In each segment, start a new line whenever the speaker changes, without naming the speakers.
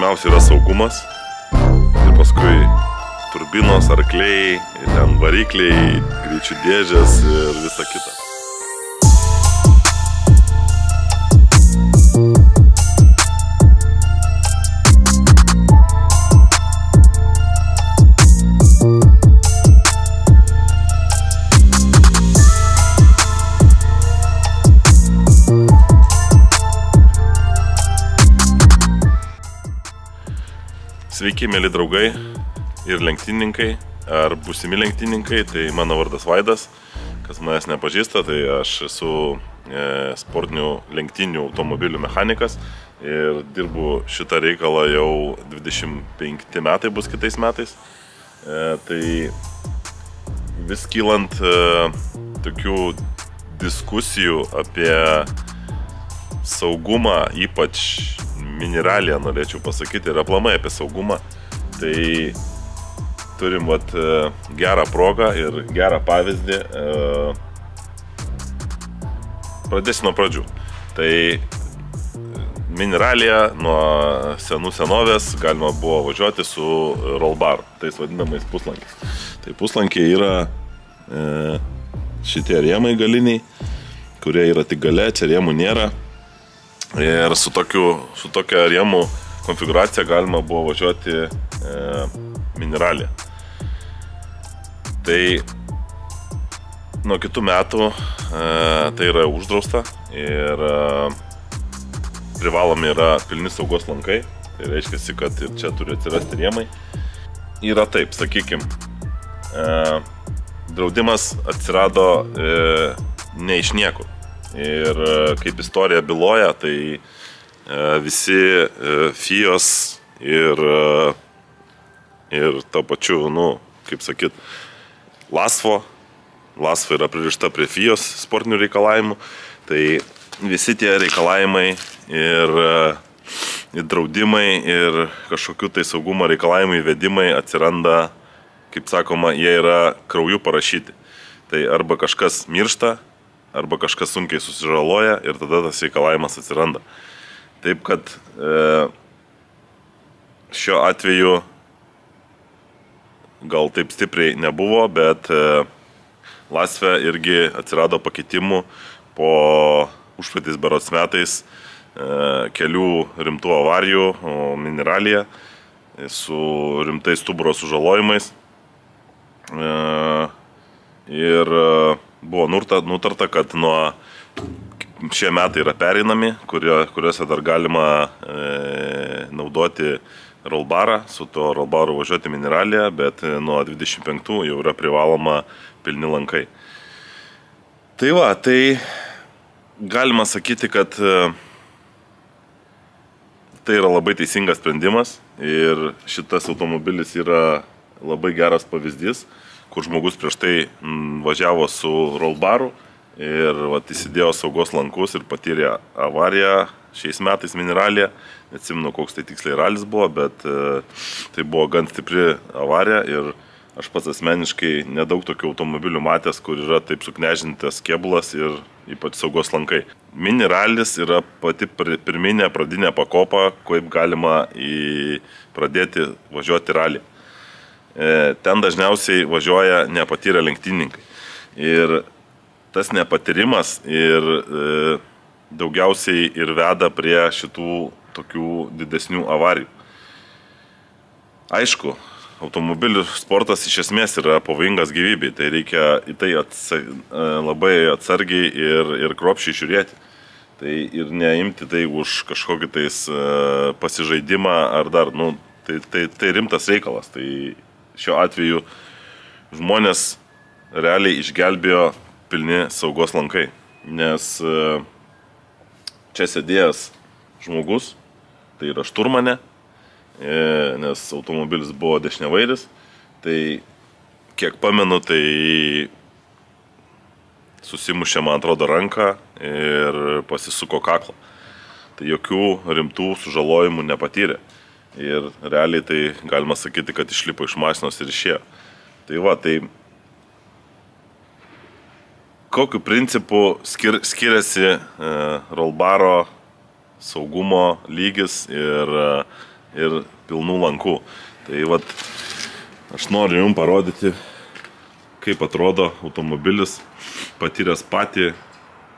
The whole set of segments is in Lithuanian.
pirmiausia yra saugumas ir paskui turbinos, arkliai, ten varikliai, greičių dėžės ir visa kita. Sveiki, mėly draugai ir lenktynininkai, ar būsimi lenktynininkai, tai mano vardas Vaidas, kas manęs nepažįsta, tai aš esu sportinių lenktynių automobilių mechanikas ir dirbu šitą reikalą jau 25 metai bus kitais metais. Tai vis kylant tokių diskusijų apie saugumą, ypač Miniralija, norėčiau pasakyti, ir aplamai apie saugumą. Tai turim gerą progą ir gerą pavyzdį. Pradėsiu nuo pradžių. Tai Miniralija nuo senų senovės galima buvo važiuoti su rollbaru, tais vadinamais puslankiais. Tai puslankiai yra šitie rėmai galiniai, kurie yra tik gale, čia rėmų nėra. Ir su tokia rėmų konfiguracija galima buvo važiuoti Miniraliją. Tai nuo kitų metų tai yra uždrausta ir privalomi yra pilni saugos lankai. Tai reiškia, kad ir čia turi atsirasti rėmai. Yra taip, sakykime, draudimas atsirado ne iš niekur. Ir kaip istorija byloja, tai visi FIOS ir to pačiu, kaip sakyt, LASFO yra pririšta prie FIOS sportinių reikalavimų, tai visi tie reikalavimai ir draudimai ir kažkokių tai saugumo reikalavimų įvedimai atsiranda, kaip sakoma, jie yra krauju parašyti. Tai arba kažkas miršta, arba kažkas sunkiai susižaloja ir tada tas reikalavimas atsiranda. Taip kad šiuo atveju gal taip stipriai nebuvo, bet LASFE irgi atsirado pakeitimų po užpraeitais berods metais kelių rimtų avarijų Miniralija su rimtais stuburo sužalojimais. Ir buvo nutarta, kad nuo šie metai yra pereinami, kuriuose dar galima naudoti rollbarą, su to rollbaru važiuoti Miniraliją, bet nuo 25 jau yra privaloma pilni lankai. Tai va, tai galima sakyti, kad tai yra labai teisingas sprendimas ir šitas automobilis yra labai geras pavyzdys, kur žmogus prieš tai važiavo su rollbaru ir įsidėjo saugos lankus ir patyrė avariją šiais metais Miniralija. Neatsimenu, koks tai tiksliai ralis buvo, bet tai buvo gan stipri avarija ir aš pats asmeniškai nedaug tokių automobilių matęs, kur yra taip suknežintas kėbulas ir ypač saugos lankai. Miniralis yra pati pirminė pradinė pakopa, kaip galima pradėti važiuoti ralį. Ten dažniausiai važiuoja nepatyrę lenktynininkai. Ir tas nepatyrimas ir daugiausiai ir veda prie šitų tokių didesnių avarijų. Aišku, automobilių sportas iš esmės yra pavojingas gyvybei, tai reikia į tai labai atsargiai ir kruopščiai žiūrėti. Tai ir neimti tai už kažkokį tais pasižaidimą ar dar, tai rimtas reikalas. Tai šiuo atveju žmonės realiai išgelbėjo pilni saugos lankai, nes čia sėdėjęs žmogus, tai yra šturmanė, nes automobilis buvo dešiniavairis, tai kiek pamenu, tai susimušė, man atrodo, ranką ir pasisuko kaklą. Tai jokių rimtų sužalojimų nepatyrė. Ir realiai tai galima sakyti, kad išlipo iš mašinos ir išėjo. Tai va, tai kokiu principu skiriasi rollbaro saugumo lygis ir ir pilnų lankų. Tai vat, aš noriu jums parodyti, kaip atrodo automobilis, patyręs patį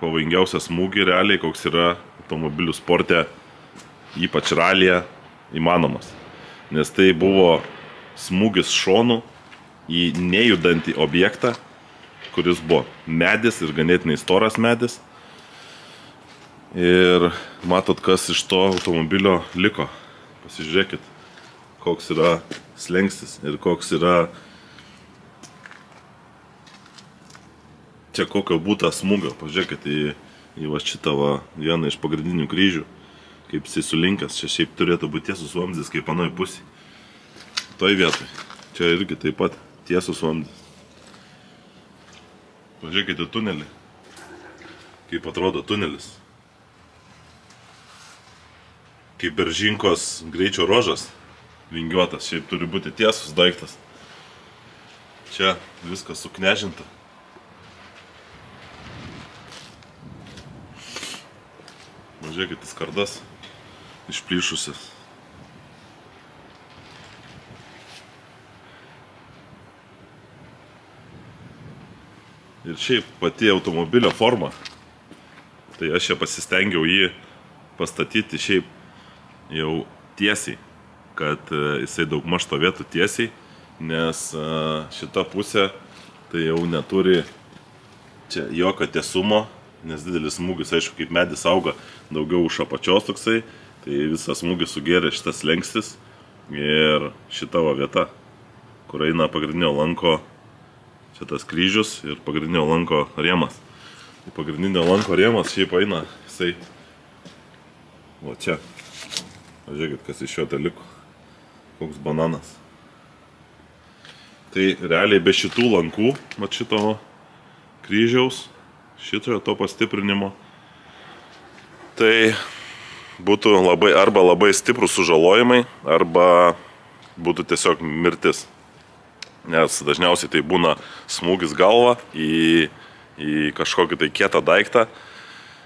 pavojingiausią smūgį realiai, koks yra automobilių sporte, ypač ralyje, įmanomas. Nes tai buvo smūgis šonu į nejudantį objektą, kuris buvo medis ir ganėtinai storas medis. Ir matot, kas iš to automobilio liko. Pasižiūrėkit, koks yra slengstis ir koks yra čia kokio būta smūgio. Pažiūrėkit į va šitą vieną iš pagrindinių kryžių, kaip jisai sulinkęs. Čia šiaip turėtų būti tiesus vamzdis, kaip anoj pusėj. Toj vietoj. Čia irgi taip pat tiesus vamzdis. Pažiūrėkite tunelį. Kaip atrodo tunelis. Kaip Beržinkos greičio ruožas vingiuotas. Šiaip turi būti tiesus daiktas. Čia viskas suknežinta. Pažiūrėkite skardas išplyšusias. Ir šiaip pati automobilio forma, tai aš čia pasistengiau jį pastatyti šiaip jau tiesiai, kad jisai daugmaž stovėtų tiesiai, nes šita pusė tai jau neturi čia jokio tiesumo, nes didelis smūgis, aišku, kaip medis auga daugiau už apačios toksai, tai visas smūgis sugėrė šitas slengstis ir šita vieta, kur eina pagrindinio lanko šitas kryžius ir pagrindinio lanko rėmas. Tai pagrindinio lanko rėmas šiaip eina, jisai va čia. Pažiūrėkit, kas iš jo te liko. Koks bananas. Tai realiai be šitų lankų, va šito kryžiaus, šitojo to pastiprinimo, tai būtų arba labai stiprus sužalojimai, arba būtų tiesiog mirtis. Nes dažniausiai tai būna smūgis galva į kažkokį tai kietą daiktą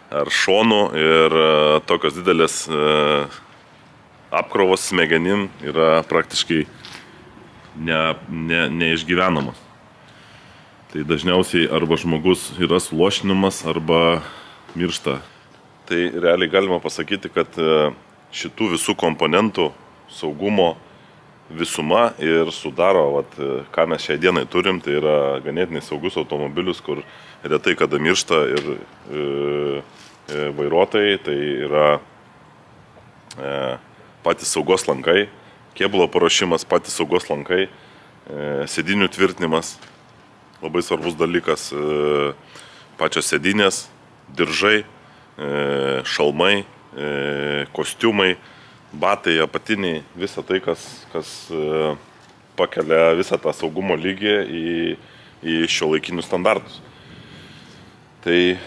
ar šonų ir tokios didelės apkrovos smegenim yra praktiškai neišgyvenamos. Tai dažniausiai arba žmogus yra suluošinimas, arba miršta. Tai realiai galima pasakyti, kad šitų visų komponentų saugumo visuma ir sudaro, ką mes šiai dienai turim, tai yra ganėtinai saugus automobilius, kur retai kada miršta ir vairuotojai, tai yra patys saugos lankai, kėbulo paruošimas, patys saugos lankai, sėdinių tvirtinimas, labai svarbus dalykas, pačios sėdinės, diržai, šalmai, kostiumai, batai, apatiniai, visa tai, kas pakelia visą tą saugumo lygį į šiuolaikinius standartus. Tai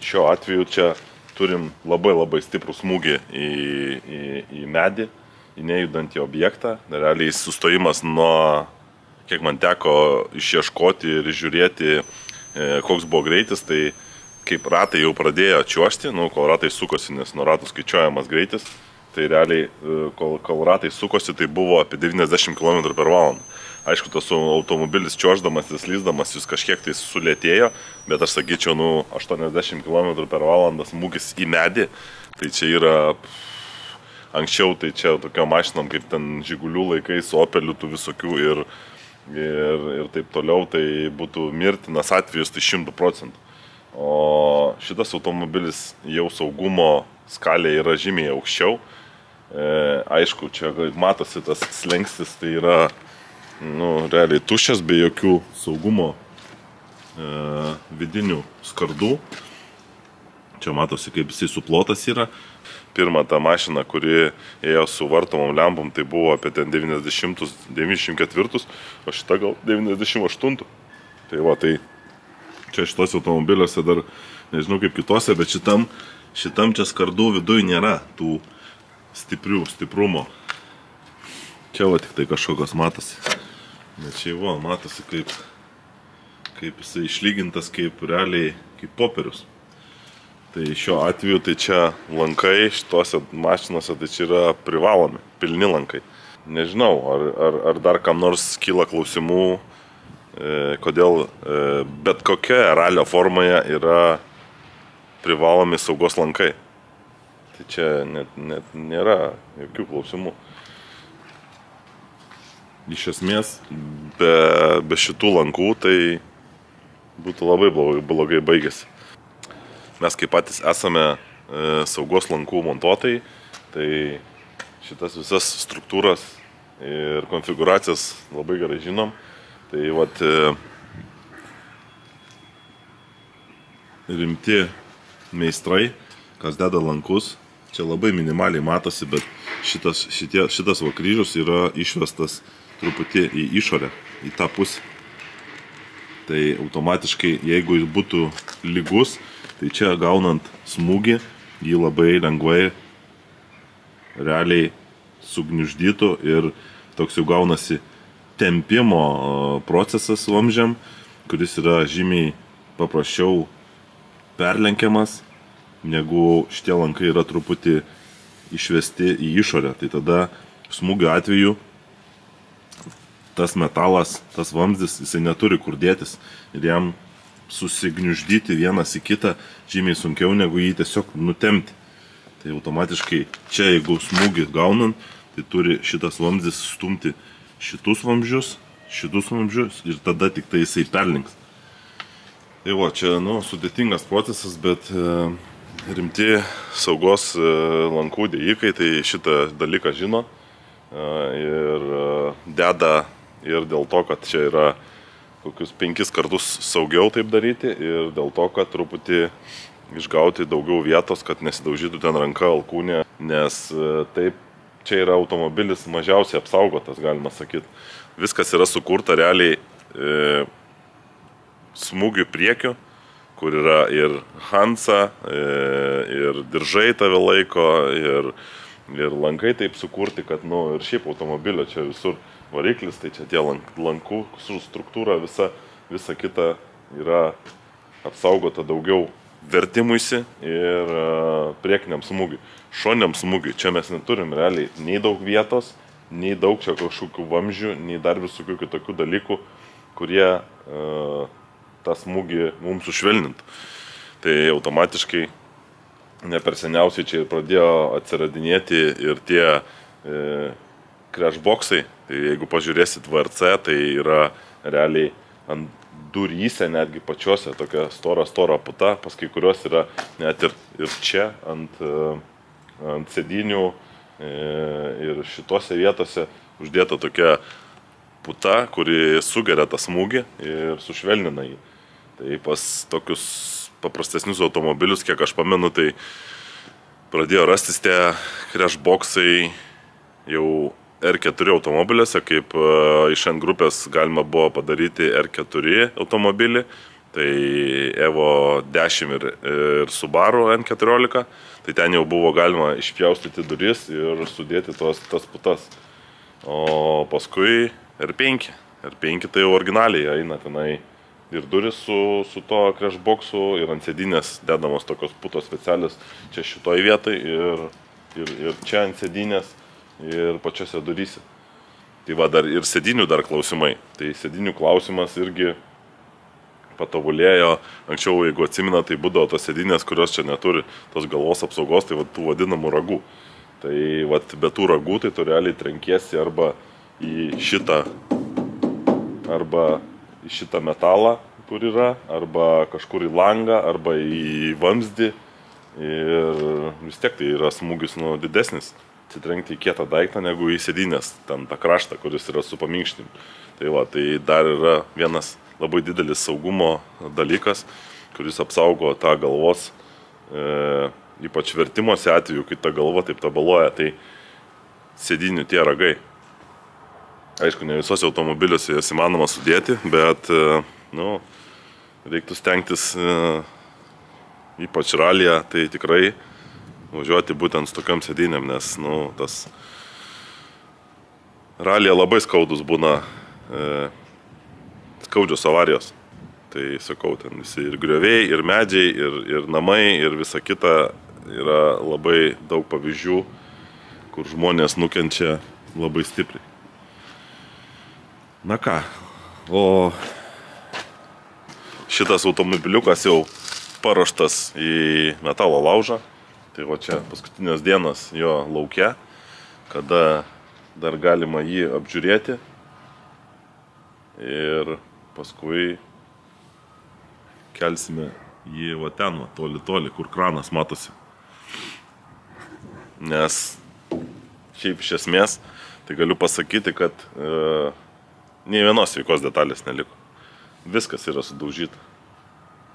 šiuo atveju čia turim labai stiprų smūgį į medį, į nejudantį objektą. Realiai sustojimas nuo, kiek man teko išieškoti ir žiūrėti, koks buvo greitis, tai kaip ratai jau pradėjo čiuožti, kol ratai sukosi, nes nuo ratų skaičiuojamas greitis, tai realiai, kol ratai sukosi, tai buvo apie 90 km/h. Aišku, tas automobilis čiuoždamas ir slysdamas jis kažkiek tai sulėtėjo, bet aš sakyčiau, 80 km/h smūgis į medį, tai čia yra anksčiau, tai čia tokiom mašinom kaip ten Žigulių laikais, Opelių tų visokių ir taip toliau, tai būtų mirtinas atvejus, tai 100%. O šitas automobilis jau saugumo skalė yra žymiai aukščiau. Aišku, čia matosi tas slengstis, tai yra realiai tuščias, be jokių saugumo vidinių skardų. Čia matosi, kaip jisai suplotas yra. Pirma ta mašina, kuri ėjo su vartomom lempom, tai buvo apie 94, o šita gal 98. Tai va, tai čia šitos automobiliuose dar, nežinau kaip kitose, bet šitam čia skardų viduj nėra tų stiprumo. Čia va tik tai kažkokios matosi. Bet čia va, matosi kaip jisai išlygintas, kaip realiai, kaip popierius. Tai šiuo atveju tai čia lankai šitose mašinose tai čia yra privalomi, pilni lankai. Nežinau, ar dar kam nors kyla klausimų, kodėl bet kokioje ralio formoje yra privalomi saugos lankai. Tai čia net nėra jokių klausimų. Iš esmės, be šitų lankų tai būtų labai blogai baigėsi. Mes kaip patys esame saugos lankų montuotojai, tai šitas visas struktūras ir konfiguracijas labai gerai žinom. Tai vat rimti meistrai, kas deda lankus, čia labai minimaliai matosi, bet šitas va kryžius yra išvestas truputį į išorę, į tą pusę. Tai automatiškai, jeigu jis būtų lygus, tai čia gaunant smūgį, jį labai lengvai realiai sugniuždytų ir toks jau gaunasi tempimo procesas vamzdžiam, kuris yra žymiai paprasčiau perlenkiamas, negu šitie lankai yra truputį išvesti į išorę. Tai tada smūgio atveju tas metalas, tas vamzdis, jisai neturi kur dėtis ir jam susigniuždyti vienas į kitą žymiai sunkiau negu jį tiesiog nutemti. Tai automatiškai čia, jeigu smūgį gaunant, tai turi šitas vamzdis stumti šitus vamzdžius ir tada tik tai jisai perlinks. Tai va, čia sudėtingas procesas, bet rimti saugos lankų dėjikai tai šitą dalyką žino ir deda ir dėl to, kad čia yra kokius 5 kartus saugiau taip daryti ir dėl to, kad truputį išgauti daugiau vietos, kad nesidaužytų ten ranka alkūnė, nes taip čia yra automobilis mažiausiai apsaugotas, galima sakyti. Viskas yra sukurta realiai smūgių priekiu, kur yra ir Hansa, ir diržai tave laiko, ir lankai taip sukurti, kad ir šiaip automobilio čia visur variklis, tai čia tie lankų struktūra, visa kita yra apsaugota daugiau vertimuisi ir priekiniam smūgiui. Šoniam smūgiui čia mes neturim realiai nei daug vietos, nei daug čia kažkokių vamzdžių, nei dar visokių kitokių dalykų, kurie tą smūgį mums sušvelnintų. Tai automatiškai ne per seniausiai čia pradėjo atsiradinėti ir tie crashboxai. Tai jeigu pažiūrėsit VRC, tai yra realiai ant duryse, netgi pačiose tokia stora puta, pas kai kurios yra net ir čia ant sėdinių ir šitose vietose uždėta tokia puta, kuri sugeria tą smūgį ir sušvelnina jį. Tai pas tokius paprastesnius automobilius, kiek aš pamenu, tai pradėjo rastis tie crashboxai jau R4 automobiliuose, kaip iš N grupės galima buvo padaryti R4 automobilį, tai Evo 10 ir Subaru N14, tai ten jau buvo galima išpjaustyti duris ir sudėti tas putas. O paskui R5 tai jau originaliai eina tenai ir duris su to crashboxu ir ant sėdynės dedamos tokios putos specialios čia šitoj vietai ir čia ant sėdynės ir pačiose duryse. Tai va dar ir sėdinių dar klausimai. Tai sėdinių klausimas irgi patobulėjo. Anksčiau, jeigu atsimena, tai būdavo tos sėdinės, kurios čia neturi tos galvos apsaugos, tai va tų vadinamų ragų. Tai va be tų ragų, tai tu realiai trenkiesi arba į šitą metalą, kur yra, arba kažkur į langą, arba į vamzdį. Ir vis tiek tai yra smūgis didesnis. Atsitrenkti į kietą daiktą negu į sėdynės, ten tą kraštą, kuris yra su paminkštimu. Tai va, tai dar yra vienas labai didelis saugumo dalykas, kuris apsaugo tą galvos, ypač vertimuose atveju, kai ta galva taip tabaluoja, tai sėdinių tie ragai. Aišku, ne visose automobiliuose jas įmanoma sudėti, bet reiktų stengtis, ypač ralyje, tai tikrai važiuoti būtent su tokiam sėdynėm, nes tas ralyje labai skaudus būna skaudžios avarijos. Tai sakau, ten visi ir grioviai, ir medžiai, ir namai, ir visa kita. Yra labai daug pavyzdžių, kur žmonės nukenčia labai stipriai. Na ką, o šitas automobiliukas jau paruoštas į metalo laužą. Tai va čia paskutinės dienos jo lauke, kada dar galima jį apžiūrėti. Ir paskui kelsime jį va ten, va, toli, kur kranas matosi. Nes šiaip iš esmės, tai galiu pasakyti, kad nei vienos sveikos detalės neliko. Viskas yra sudaužyta.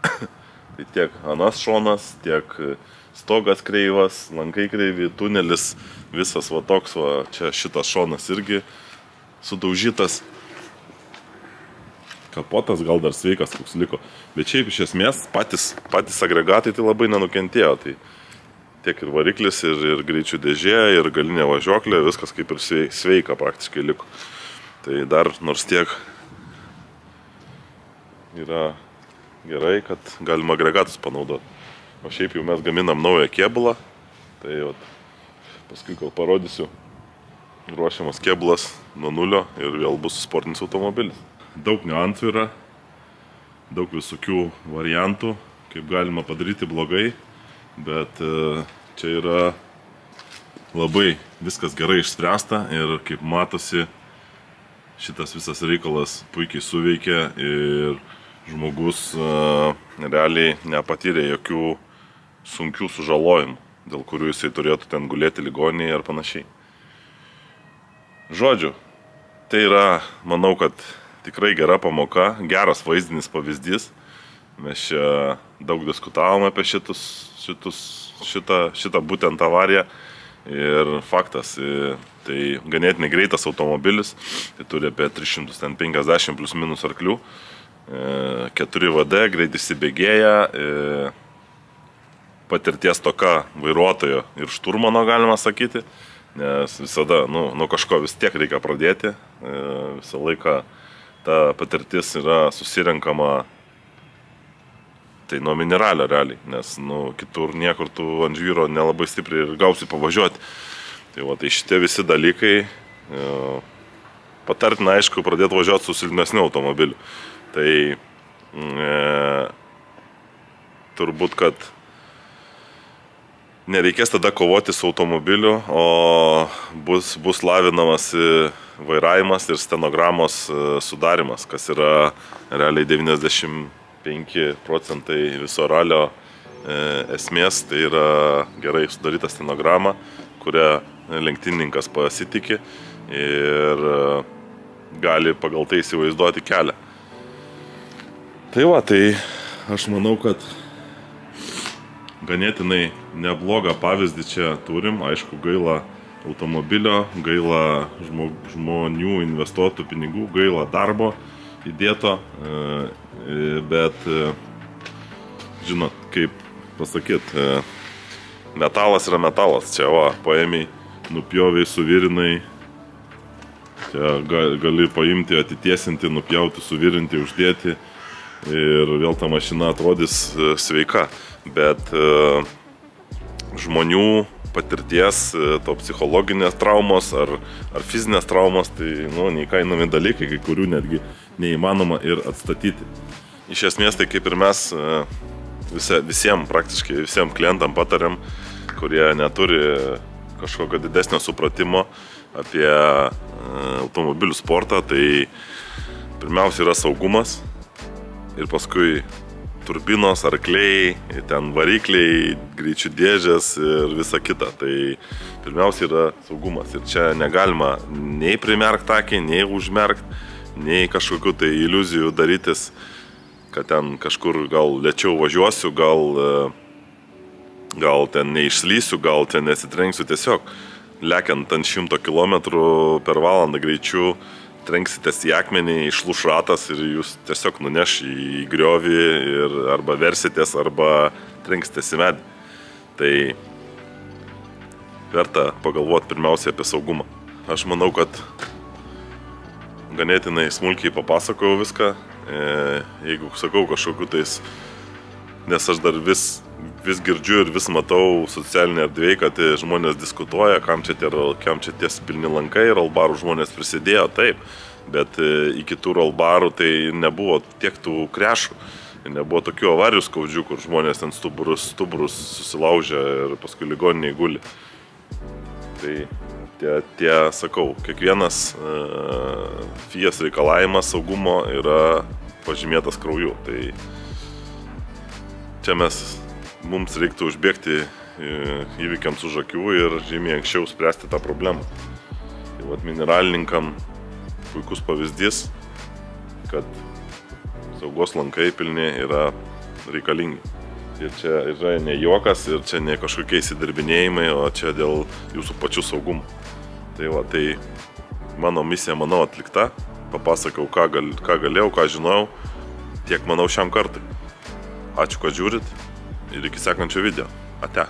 Tai tiek anas šonas, tiek stogas kreivas, lankai kreivi, tunelis, visas va toks, va, čia šitas šonas irgi sudaužytas. Kapotas gal dar sveikas koks liko. Bet šiaip iš esmės patys agregatai tai labai nenukentėjo. Tai tiek ir variklis, ir greičių dėžė, ir galinė važiuoklė, viskas kaip ir sveika praktiškai liko. Tai dar nors tiek yra gerai, kad galima agregatus panaudoti. O šiaip jau mes gaminam naują kėbulą. Tai vat, paskui gal parodysiu. Ruošiamas kėbulas nuo nulio ir vėl bus sportinis automobilis. Daug niuansų yra, daug visokių variantų, kaip galima padaryti blogai, bet čia yra labai viskas gerai išspręsta ir kaip matosi, šitas visas reikalas puikiai suveikia ir žmogus realiai nepatyrė jokių sunkių sužalojimų, dėl kurių jisai turėtų ten gulėti ligoninėje ar panašiai. Žodžiu, tai yra, manau, kad tikrai gera pamoka, geras vaizdinis pavyzdys. Mes čia daug diskutavom apie šitą būtent avariją. Ir faktas, tai ganėtinai greitas automobilis, tai turi apie 350 plus minus arklių, 4 VD, greit įsibėgėja, patirties toka vairuotojo ir šturmano, galima sakyti, nes visada, nuo kažko vis tiek reikia pradėti, visą laiką ta patirtis yra susirenkama tai nuo mineralio realiai, nes kitur niekur tu ant žvyro nelabai stipriai ir gausi pavažiuoti. Tai šitie visi dalykai patartina, aišku, pradėti važiuoti su silpnesniu automobiliu. Tai turbūt, kad nereikės tada kovoti su automobiliu, o bus lavinamas vairavimas ir stenogramos sudarimas, kas yra realiai 95% viso ralio esmės. Tai yra gerai sudaryta stenograma, kurią lenktynininkas pasitikė ir gali pagal tai įsivaizduoti kelią. Tai va, tai aš manau, kad ganėtinai neblogą pavyzdį čia turim. Aišku, gaila automobilio, gaila žmonių investuotų pinigų, gaila darbo įdėto, bet, žinot, kaip pasakyti, metalas yra metalas. Čia va, paėmiai, nupjoviai, suvirinai, čia gali paimti, atitiesinti, nupjauti, suvirinti, uždėti ir vėl ta mašina atrodys sveika. Bet žmonių patirties, to psichologinės traumos ar fizinės traumos, tai neįkainami dalykai, kai kurių netgi neįmanoma ir atstatyti. Iš esmės, tai kaip ir mes praktiškai visiems klientam patariam, kurie neturi kažkokio didesnio supratimo apie automobilių sportą, tai pirmiausia yra saugumas ir paskui turbinos, arkliai, ten varikliai, greičių dėžės ir visa kita. Tai pirmiausia yra saugumas. Ir čia negalima nei primerkti akį, nei užmerkti, nei kažkokių tai iliuzijų darytis, kad ten kažkur gal lėčiau važiuosiu, gal ten neišslysiu, gal ten nesitrenksiu. Tiesiog lekiant ant 100 km per valandą greičiu, trenksitės į akmenį, išlūš ratas ir jūs tiesiog nuneš į griovį ir arba versitės, arba trenksitės į medį. Tai verta pagalvoti pirmiausiai apie saugumą. Aš manau, kad ganėtinai smulkiai papasakojau viską Jeigu sakau kažkokiu tais, nes aš dar vis girdžiu ir vis matau socialinė erdvėje, kad žmonės diskutuoja, kam čia tie pilni lankai, rolbarų žmonės prisidėjo, taip, bet iki tų rolbarų tai nebuvo tiek tų krešų, nebuvo tokių avarijų skaudžių, kur žmonės ten stuburus susilaužė ir paskui ligoniniai guli. Tai sakau, kiekvienas FIAS reikalavimas saugumo yra pažymėtas krauju. Tai čia mums reiktų užbėgti įvykiams už akių ir žymiai anksčiau spręsti tą problemą. Tai vat mineralininkam puikus pavyzdys, kad saugos lankai pilni yra reikalingi. Ir čia yra ne juokas ir čia ne kažkokie įsidirbinėjimai, o čia dėl jūsų pačių saugumo. Tai mano misija, manau, atlikta. Papasakau, ką galėjau, ką žinojau. Tiek, manau, šiam kartui. Ačiū, kad žiūrit ir iki sekančio video. Ate.